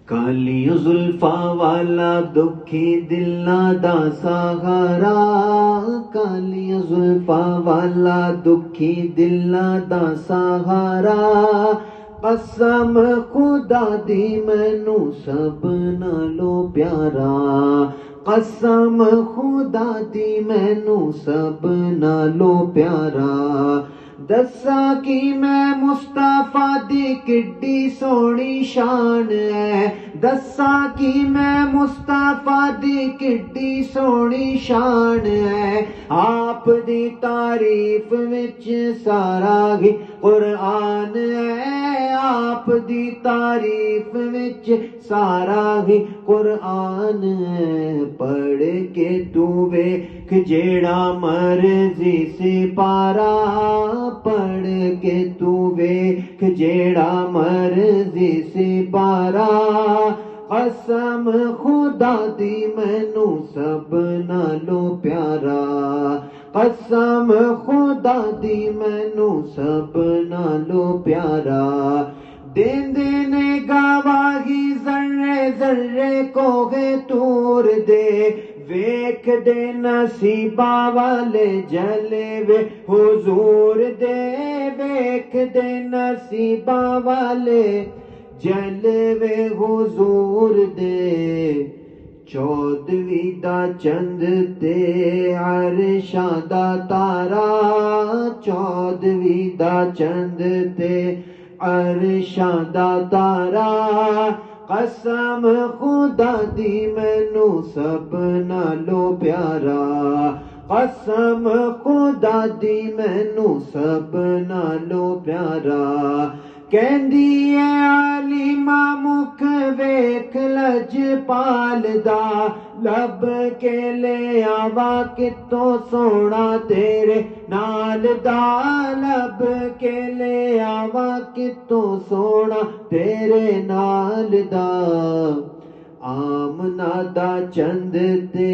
کالیاں زلفاں والا دکھی دلاں دا سہارا، کالیاں زلفاں والا دکھی دلاں دا سہارا، قسم خدا دی مینوں سب نالوں پیارا، قسم خدا دی مینوں سب نالوں پیارا، دساں کی میں مصطفیٰ دی کڈی سونی شان ہے، دساں کی میں مصطفیٰ دی کڈی سونی شان ہے، آپ دی تعریف وچ سارا ہی قرآن ہے، آپ دی تعریف وچ سارا ہی قرآن ہے، پڑھ کے تو ویکھ جیڑا مرضی سپارا، پڑھ کے تو ویکھ جیڑا مرضی سپارا، قسم خدا دی مینوں سب نالوں پیارا، قسم خدا دی مینوں سب نالوں پیارا، دیندے نے گواہی ذرے ذرے کوہے طور دے، ویکھ دے نصیباں والے جلوے حضور دے، ویکھ دے نصیباں والے جلوے حضور دے، چودھویں دا چند تے عرشاں دا تارا، چودھویں دا چند تے عرشاں دا تارا، قسم خدا دی مینوں سب نالوں پیارا، قسم خدا دی مینوں سب نالوں پیارا، کہندی اے علیمہ مکھ ویکھ لجپال دا، لب کے لے آواں کتوں سونا تیرے نال دا، لب کے لے آواں کتوں سونا تیرے نال دا، آمنہ دا چند تے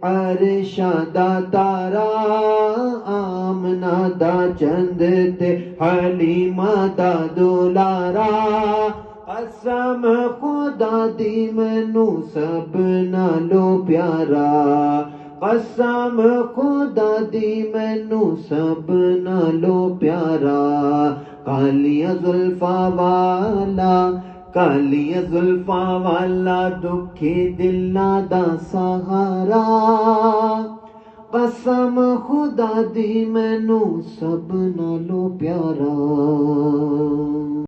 عرشاں دا تارا، آمنہ دا چند تے حلیمہ دا دولارا، قسم خدا دی مینوں سب نالوں پیارا، قسم خدا دی مینوں سب نالوں پیارا، کالیاں زلفاں والا، کالیاں زلفاں والا دکھی دلاں دا سہارا، قسم خدا دی مینوں سب نالوں پیارا۔